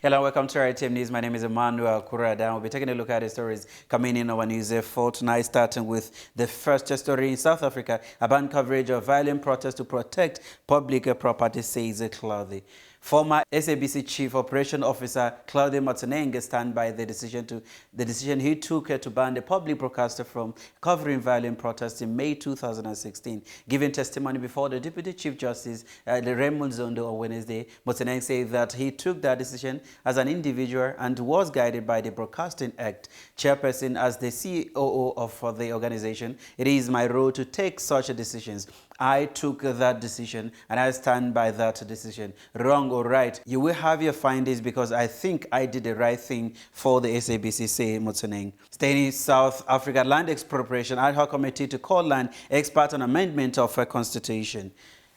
Hello, welcome to RTM News. My name is Emmy Akura Adaa. We'll be taking a look at the stories coming in our news for tonight, starting with the first story in South Africa. A ban coverage of violent protests to protect public property, says Claude. Former SABC Chief Operation Officer Claude Motsoeneng stand by the decision he took to ban the public broadcaster from covering violent protests in May 2016. Giving testimony before the Deputy Chief Justice Raymond Zondo on Wednesday, Motsoeneng said that he took that decision as an individual and was guided by the Broadcasting Act. Chairperson, as the COO of the organization, it is my role to take such decisions. I took that decision and I stand by that decision. Wrong or right, you will have your findings because I think I did the right thing for the SABC, say Motsoeneng. Staying in South Africa, land expropriation ad hoc committee to call land expert on amendment of a constitution.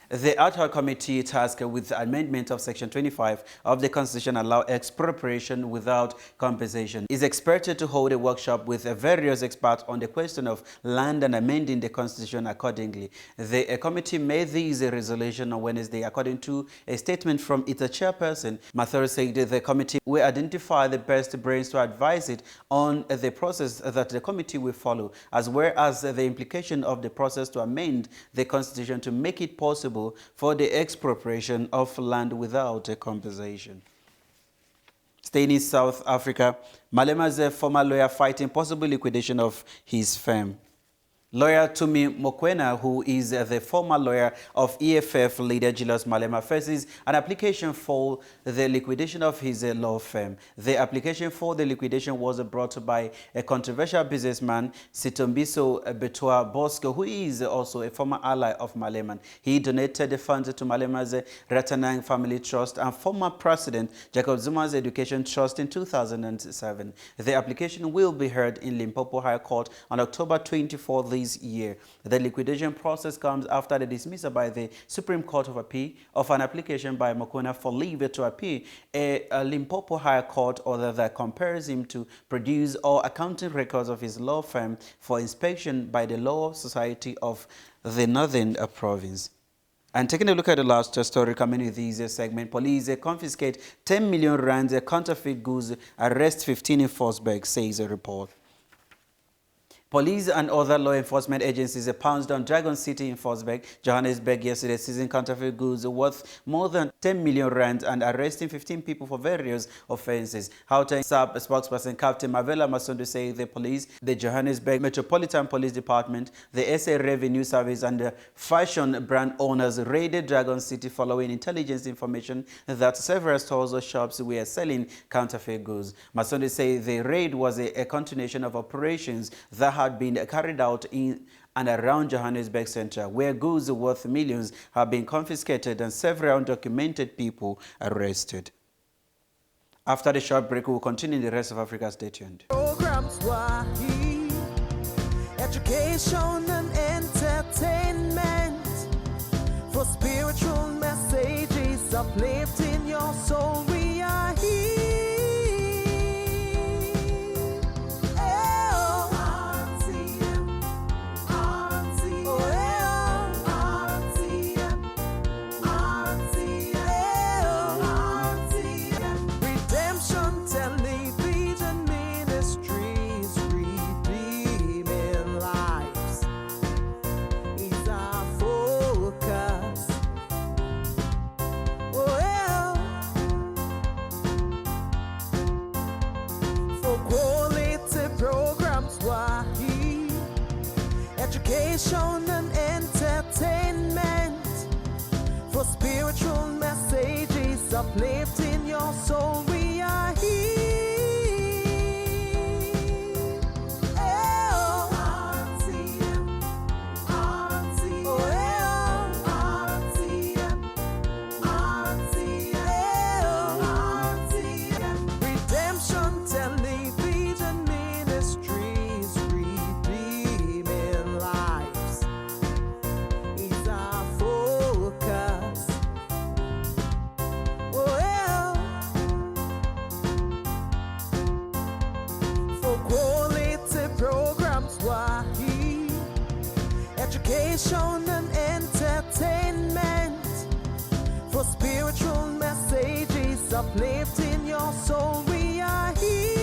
The ad hoc committee tasked with the amendment of Section 25 of the Constitution allow expropriation without compensation is expected to hold a workshop with various experts on the question of land and amending the Constitution accordingly. The committee made this resolution on Wednesday, according to a statement from its chairperson. Mathur said the committee will identify the best brains to advise it on the process that the committee will follow, as well as the implication of the process to amend the Constitution to make it possible for the expropriation of land without a compensation. Staying in South Africa, Malema's former lawyer fighting possible liquidation of his firm. Lawyer Tumi Mokoena, who is the former lawyer of EFF leader Julius Malema, faces an application for the liquidation of his law firm. The application for the liquidation was brought by a controversial businessman, Sitombiso Betua Bosco, who is also a former ally of Malema. He donated the funds to Malema's Ratanang Family Trust and former President Jacob Zuma's Education Trust in 2007. The application will be heard in Limpopo High Court on October 24 this year. The liquidation process comes after the dismissal by the Supreme Court of Appeal of an application by Mokoena for leave to appeal a Limpopo High Court order that compels him to produce all accounting records of his law firm for inspection by the Law Society of the Northern Province. And taking a look at the last story coming in this segment, police confiscate 10 million rands counterfeit goods, arrest 15 in Forsberg, says a report. Police and other law enforcement agencies pounced on Dragon City in Forsberg, Johannesburg yesterday, seizing counterfeit goods worth more than 10 million rand and arresting 15 people for various offenses. Gauteng SAP spokesperson Captain Mavela Masondo said the police, the Johannesburg Metropolitan Police Department, the SA Revenue Service and the fashion brand owners raided Dragon City following intelligence information that several stores or shops were selling counterfeit goods. Masondo said the raid was a continuation of operations that had been carried out in and around Johannesburg Centre, where goods worth millions have been confiscated and several undocumented people arrested. After the short break, we will continue in the rest of Africa. Stay tuned. Programs education and entertainment for spiritual messages uplifting your soul. We are here. Education and entertainment for spiritual messages uplifting your soul. We are here. Redemption Television Ministries, redeeming lives is our focus. For quality programs, Wahi, education and entertainment for spiritual messages uplifting your soul. We are here.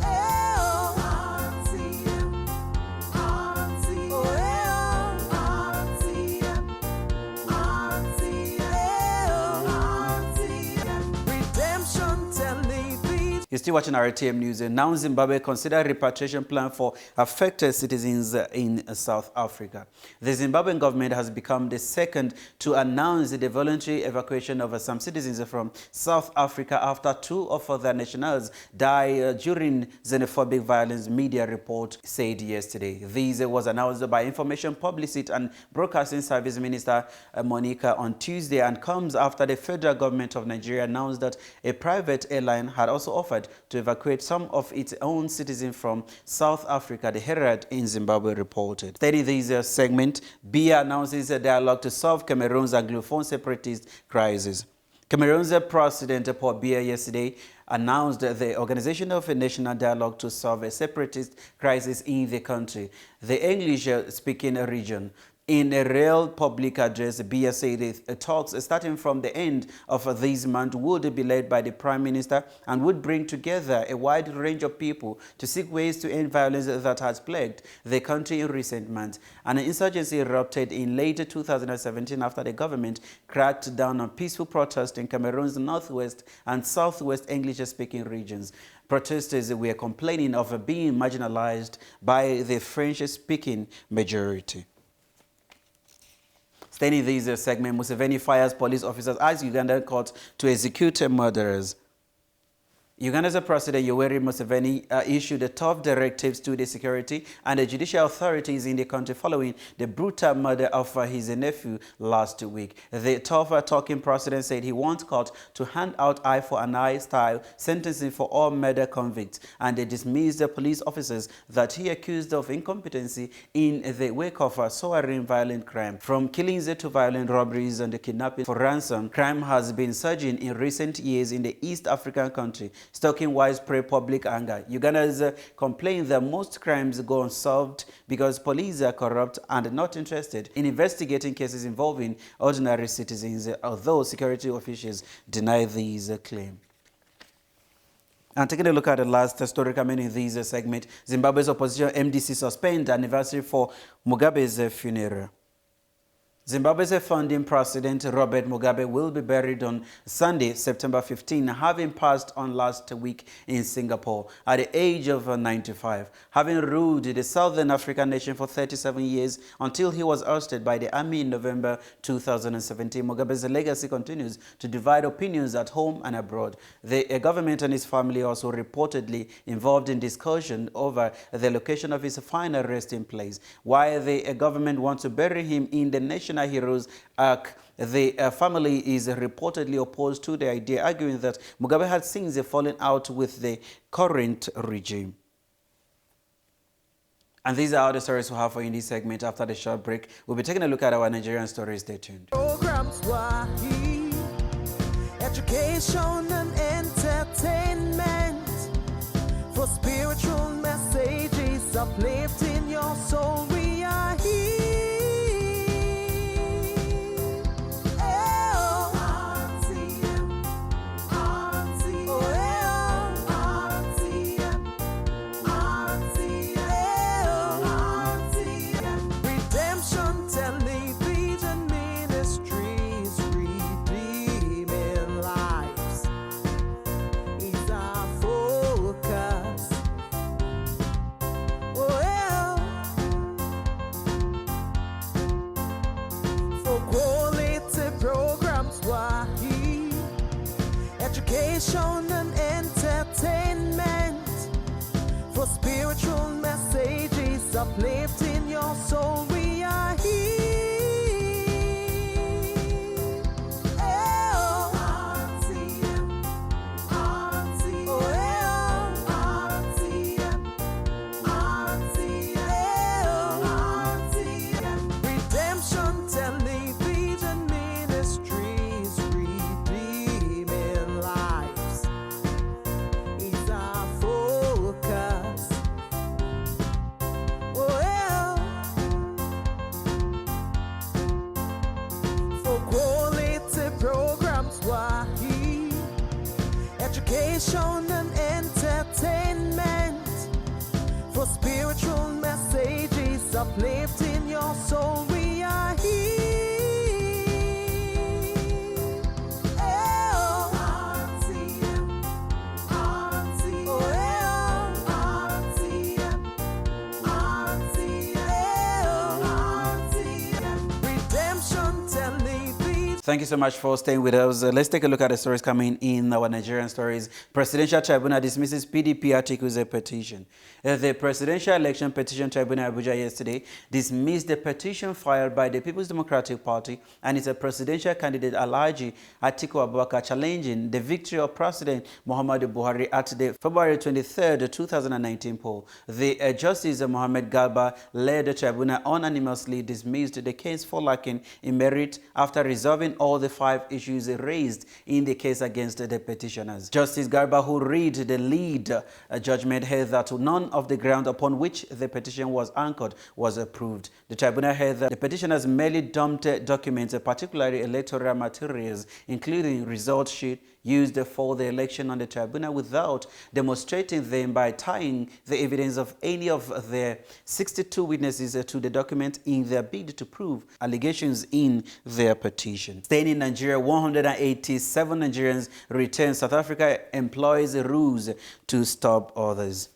Oh, RTM, RTM, oh, RTM, RTM, Redemption Television. You're still watching RTM News. Now Zimbabwe consider repatriation plan for affected citizens in South Africa. The Zimbabwean government has become the second to announce the voluntary evacuation of some citizens from South Africa after two of their nationals died during xenophobic violence, media report said yesterday. This was announced by Information Publicity and Broadcasting Service Minister Monica on Tuesday and comes after the federal government of Nigeria announced that a private airline had also offered to evacuate some of its own citizens from South Africa, the Herald in Zimbabwe reported. Stating this segment, BIA announces a dialogue to solve Cameroon's Anglophone separatist crisis. Cameroon's President Paul Biya yesterday announced the organization of a national dialogue to solve a separatist crisis in the country, the English-speaking region. In a real public address, Biya said the talks starting from the end of this month would be led by the Prime Minister and would bring together a wide range of people to seek ways to end violence that has plagued the country in recent months. An insurgency erupted in late 2017 after the government cracked down on peaceful protests in Cameroon's northwest and southwest English-speaking regions. Protesters were complaining of being marginalized by the French-speaking majority. Staying in this segment, Museveni fires police officers as Uganda court to execute murderers. Uganda's President Yoweri Museveni issued tough directives to the security and the judicial authorities in the country following the brutal murder of his nephew last week. The tough-talking president said he wants court to hand out eye-for-an-eye style sentencing for all murder convicts, and they dismissed the police officers that he accused of incompetency in the wake of soaring violent crime. From killings to violent robberies and kidnapping for ransom, crime has been surging in recent years in the East African country, stoking widespread public anger. Ugandans complain that most crimes go unsolved because police are corrupt and not interested in investigating cases involving ordinary citizens, although security officials deny these claims. And taking a look at the last story coming in this segment, Zimbabwe's opposition MDC suspend anniversary for Mugabe's funeral. Zimbabwe's founding president Robert Mugabe will be buried on Sunday, September 15, having passed on last week in Singapore at the age of 95. Having ruled the Southern African nation for 37 years until he was ousted by the army in November 2017, Mugabe's legacy continues to divide opinions at home and abroad. The government and his family also reportedly involved in discussion over the location of his final resting place. While the government wants to bury him in the National Heroes Ark, the family is reportedly opposed to the idea, arguing that Mugabe had since fallen out with the current regime. And these are all the stories we have for you in this segment. After the short break, we'll be taking a look at our Nigerian stories. Stay tuned. Programs were education and entertainment, for spiritual messages uplifting your soul. We are here. Education and entertainment, for spiritual messages uplifting your soul. We are here. Redemption Television Ministries, redeeming lives is our focus. education and entertainment, for spiritual messages uplifting your soul. We are here. RTM, RTM, RTM, Redemption Television. Thank you so much for staying with us. Let's take a look at the stories coming in our Nigerian stories. Presidential Tribunal dismisses PDP articles a petition. The Presidential Election Petition Tribunal Abuja yesterday dismissed the petition filed by the People's Democratic Party and its presidential candidate Alhaji Atiku Abubakar challenging the victory of President Muhammadu Buhari at the February 23, 2019 poll. The Justice Mohammed Garba led the tribunal unanimously dismissed the case for lacking in merit after resolving all the 5 issues raised in the case against the petitioners. Justice Garba, who read the lead judgment, held that none of the ground upon which the petition was anchored was approved. The tribunal held that the petitioners merely dumped documents, particularly electoral materials, including result sheet used for the election on the tribunal, without demonstrating them by tying the evidence of any of their 62 witnesses to the document in their bid to prove allegations in their petition. Staying in Nigeria, 187 Nigerians returned. South Africa employs rules to stop others.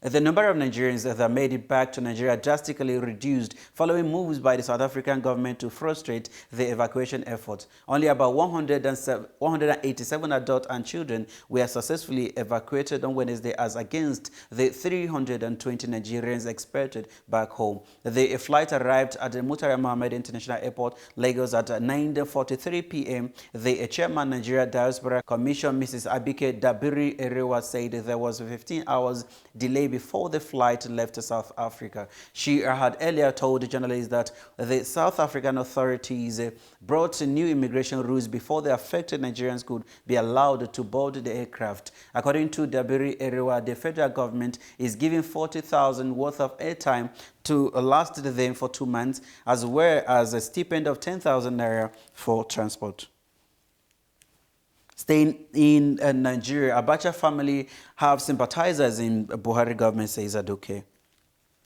The number of Nigerians that made it back to Nigeria drastically reduced following moves by the South African government to frustrate the evacuation efforts. Only about 187 adults and children were successfully evacuated on Wednesday, as against the 320 Nigerians expected back home. The flight arrived at the Murtala Mohammed International Airport, Lagos, at 9:43 p.m. The chairman Nigeria Diaspora Commission, Mrs. Abike Dabiri Erewa, said there was a 15 hours delay before the flight left South Africa. She had earlier told journalists that the South African authorities brought new immigration rules before the affected Nigerians could be allowed to board the aircraft. According to Dabiri Erewa, the federal government is giving 40,000 worth of airtime to last them for 2 months, as well as a stipend of 10,000 naira for transport. Staying in Nigeria, Abacha family have sympathizers in Buhari government, says Adoke.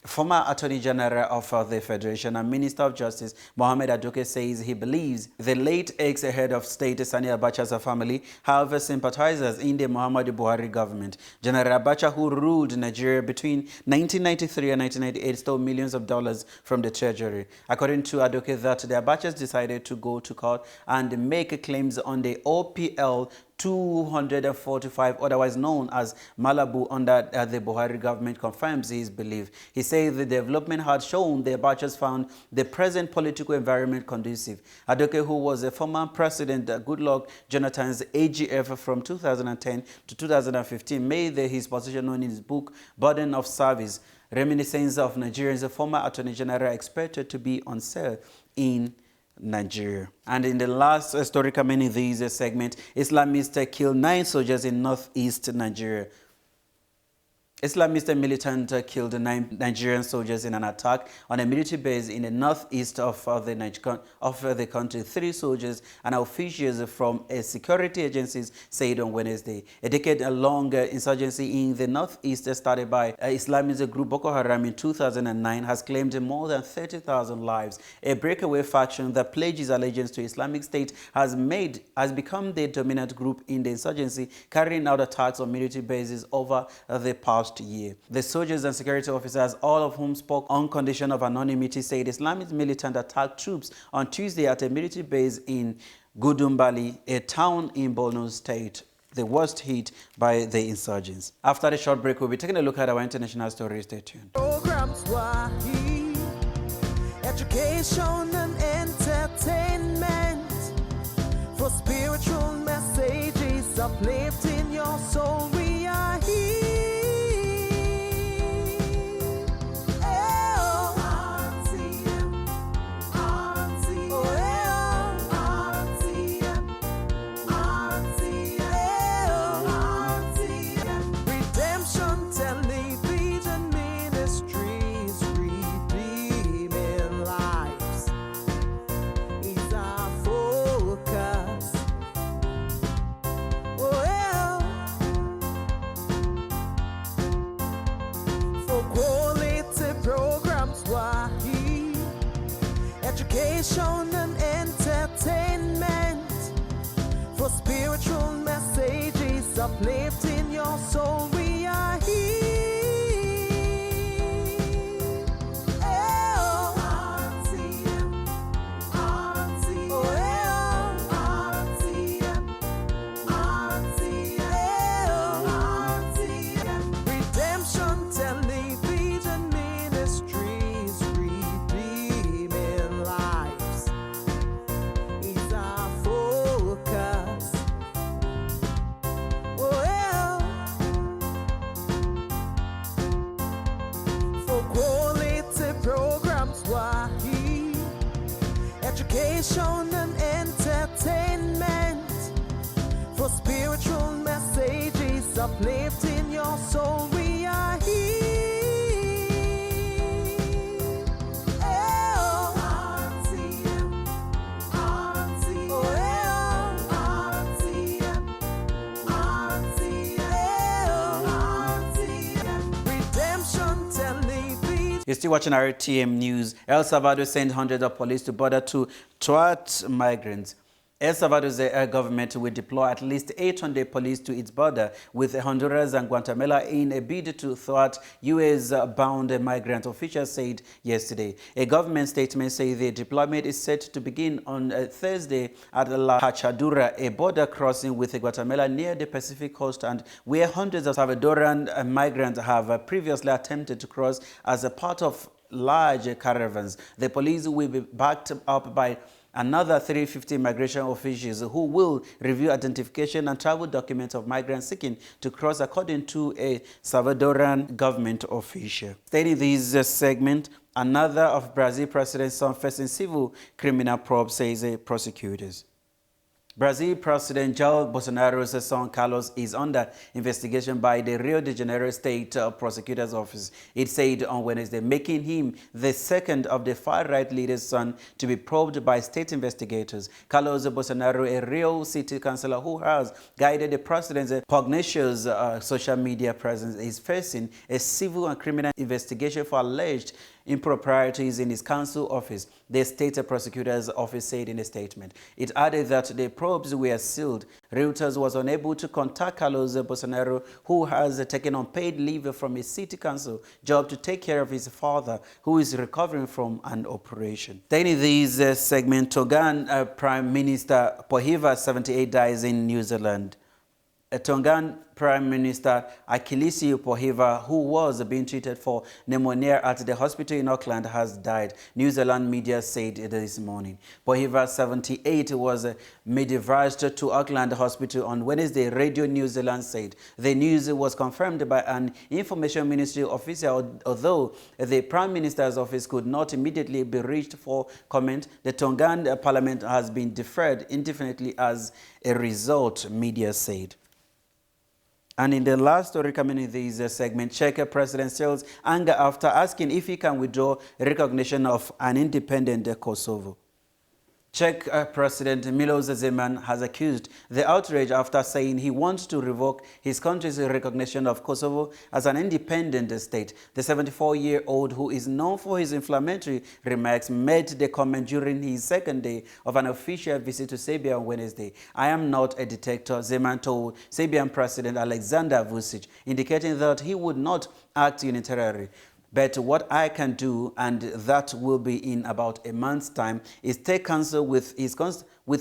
Former Attorney General of the Federation and Minister of Justice, Mohammed Adoke, says he believes the late ex-head of state, Sani Abacha's family, have sympathizers in the Muhammadu Buhari government. General Abacha, who ruled Nigeria between 1993 and 1998, stole millions of dollars from the treasury. According to Adoke, that the Abachas decided to go to court and make claims on the OPL 245, otherwise known as Malabu, under the Buhari government, confirms his belief. He says the development had shown the Abachas found the present political environment conducive. Adoke, who was a former president, Goodluck Jonathan's AGF from 2010 to 2015, made his position known in his book, Burden of Service, Reminiscence of Nigeria's former Attorney General, expected to be on sale in Nigeria. And in the last story coming in this segment, Islamists killed 9 soldiers in northeast Nigeria. Islamist militant killed 9 Nigerian soldiers in an attack on a military base in the northeast of the country. 3 soldiers and officials from security agencies said on Wednesday. A decade-long insurgency in the northeast, started by Islamist group Boko Haram in 2009, has claimed more than 30,000 lives. A breakaway faction that pledges allegiance to Islamic State has become the dominant group in the insurgency, carrying out attacks on military bases over the past year. The soldiers and security officers, all of whom spoke on condition of anonymity, said Islamic militant attacked troops on Tuesday at a military base in Gudumbali, a town in Borno State, the worst hit by the insurgents. After the short break, we'll be taking a look at our international stories. Stay tuned. Programs were here, education and entertainment, for spiritual messages uplifting your soul. We are here. Redemption Television Ministries, redeeming lives is our focus. Oh, education and entertainment, for spiritual messages uplifting your soul. We are here. RTM, RTM, RTM, Redemption Television Ministries, redeeming lives is our focus. For quality programs, we're here. Education and entertainment, for spiritual messages uplifting your soul. We are here. RTM, RTM, RTM, Redemption Television. You're still watching RTM News. El Salvador sent hundreds of police to border to thwart migrants. El Salvador's government will deploy at least 800 police to its border with Honduras and Guatemala in a bid to thwart U.S.-bound migrant, officials said yesterday. A government statement says the deployment is set to begin on Thursday at La Hachadura, a border crossing with Guatemala near the Pacific coast, and where hundreds of Salvadoran migrants have previously attempted to cross as a part of large caravans. The police will be backed up by another 350 immigration officials who will review identification and travel documents of migrants seeking to cross, according to a Salvadoran government official. Stating this segment, another of Brazil president's son facing civil criminal probe, says prosecutors. Brazil President Jair Bolsonaro's son Carlos is under investigation by the Rio de Janeiro State Prosecutor's Office. It said on Wednesday, making him the second of the far-right leader's son to be probed by state investigators. Carlos Bolsonaro, a Rio city councillor who has guided the president's pugnacious social media presence, is facing a civil and criminal investigation for alleged improprieties in his council office, the state prosecutor's office said in a statement. It added that the probes were sealed. Reuters was unable to contact Carlos Bolsonaro, who has taken unpaid leave from his city council job to take care of his father, who is recovering from an operation. Then in this segment, Tongan Prime Minister Pohjiva, 78, dies in New Zealand. Tongan Prime Minister Akilisi Pohjiva, who was being treated for pneumonia at the hospital in Auckland, has died, New Zealand media said this morning. Pohjiva, 78, was medevaced to Auckland Hospital on Wednesday, Radio New Zealand said. The news was confirmed by an Information Ministry official, although the Prime Minister's office could not immediately be reached for comment. The Tongan Parliament has been deferred indefinitely as a result, media said. And in the last story coming in this segment, Czech President still anger after asking if he can withdraw recognition of an independent Kosovo. Czech President Miloš Zeman has accused the outrage after saying he wants to revoke his country's recognition of Kosovo as an independent state. The 74-year-old, who is known for his inflammatory remarks, made the comment during his second day of an official visit to Serbia on Wednesday. "I am not a dictator," Zeman told Serbian President Aleksandar Vučić, indicating that he would not act unilaterally. "But what I can do, and that will be in about a month's time, is take counsel with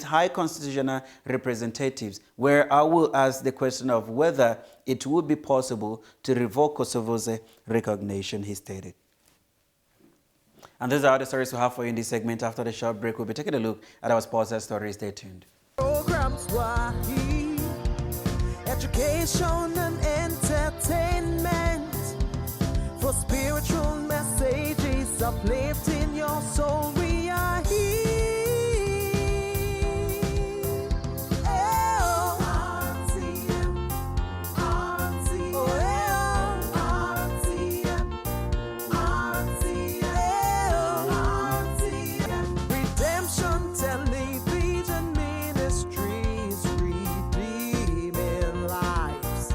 high constitutional representatives, where I will ask the question of whether it would be possible to revoke Kosovo's recognition," he stated. And those are the stories we have for you in this segment. After the short break, we'll be taking a look at our sports stories. Stay tuned. Programs were here. Education and entertainment, for spiritual messages uplifting your soul. We are here. RTM, RTM, RTM, Redemption Television Ministries, redeeming lives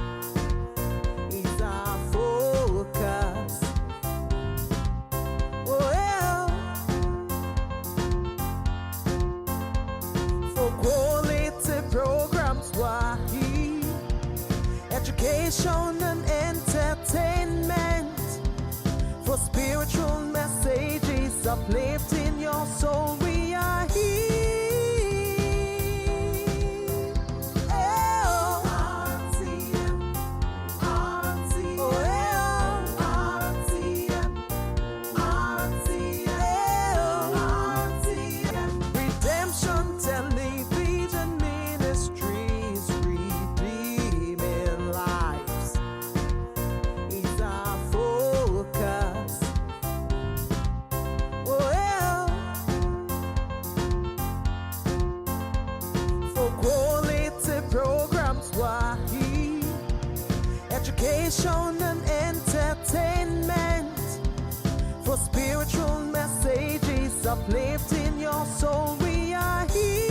is our focus. education and entertainment, for spiritual messages uplifting your soul. We are here. RTM, RTM, RTM, Redemption Television Ministries, redeeming lives is our focus. For quality programs, Wahi, education and entertainment, for spiritual messages uplifting your soul. We are here.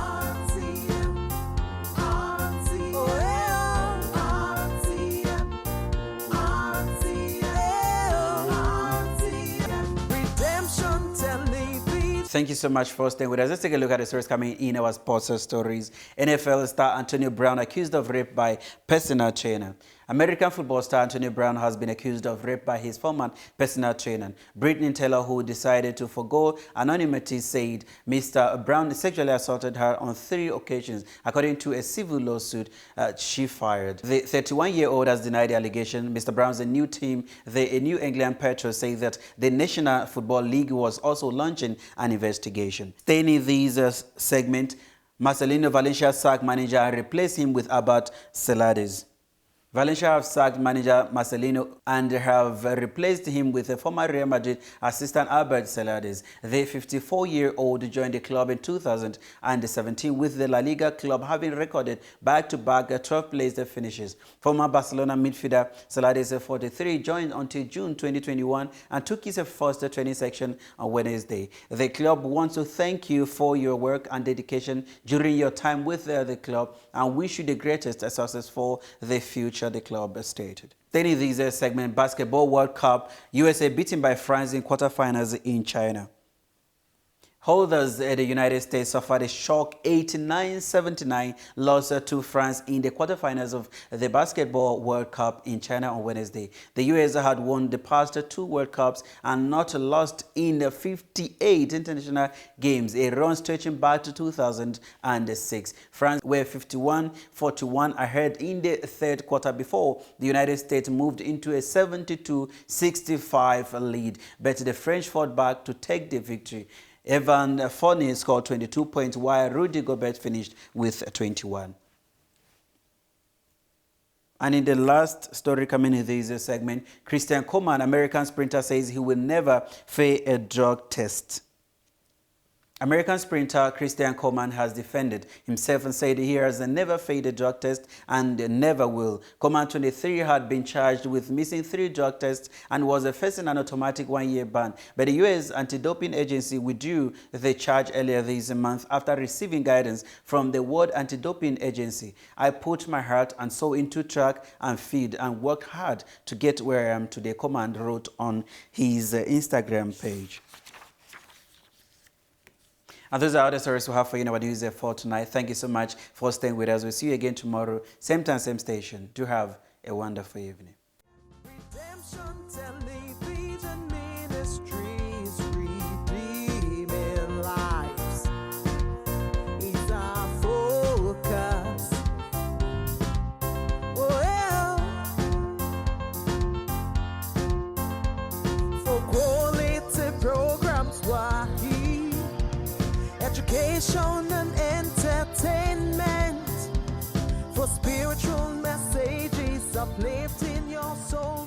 RTM, RTM, RTM, Redemption Television. Thank you so much for staying with us. Let's take a look at the stories coming in our sports stories. NFL star Antonio Brown accused of rape by personal trainer. American football star Antonio Brown has been accused of rape by his former personal trainer. Brittany Taylor, who decided to forgo anonymity, said Mr. Brown sexually assaulted her on 3 occasions, according to a civil lawsuit she filed. The 31-year-old has denied the allegation. Mr. Brown's new team, the New England Patriots, say that the National Football League was also launching an investigation. Staying in this segment, Marcelino Valencia sacked manager and replaced him with Albert Celades. Valencia have sacked manager Marcelino and have replaced him with a former Real Madrid assistant Albert Celades. The 54-year-old joined the club in 2017 with the La Liga club having recorded back-to-back 12th-place finishes. Former Barcelona midfielder Celades, 43, joined until June 2021 and took his first training section on Wednesday. The club wants to thank you for your work and dedication during your time with the club and wish you the greatest success for the future, the club stated. Then in this segment, Basketball World Cup, USA beaten by France in quarterfinals in China. Holders at the United States suffered a shock 89-79 loss to France in the quarterfinals of the Basketball World Cup in China on Wednesday. The US had won the past 2 World Cups and not lost in the 58 international games, a run stretching back to 2006. France were 51-41 ahead in the 3rd quarter before the United States moved into a 72-65 lead, but the French fought back to take the victory. Evan Fournier scored 22 points while Rudy Gobert finished with 21. And in the last story coming in this segment, Christian Coleman, American sprinter, says he will never fail a drug test. American sprinter Christian Coleman has defended himself and said he has never failed a drug test and never will. Coleman, 23, had been charged with missing 3 drug tests and was facing an automatic 1-year ban. But the U.S. Anti-Doping Agency withdrew the charge earlier this month after receiving guidance from the World Anti-Doping Agency. I put my heart and soul into track and field and worked hard to get where I am today, Coleman wrote on his Instagram page. And those are all the stories we have for you in our news for tonight. Thank you so much for staying with us. We'll see you again tomorrow, same time, same station. Do have a wonderful evening. Redemption Television Ministries, redeeming lives is our focus. For quality programs, Wahi, education and entertainment, for spiritual messages uplifting your soul.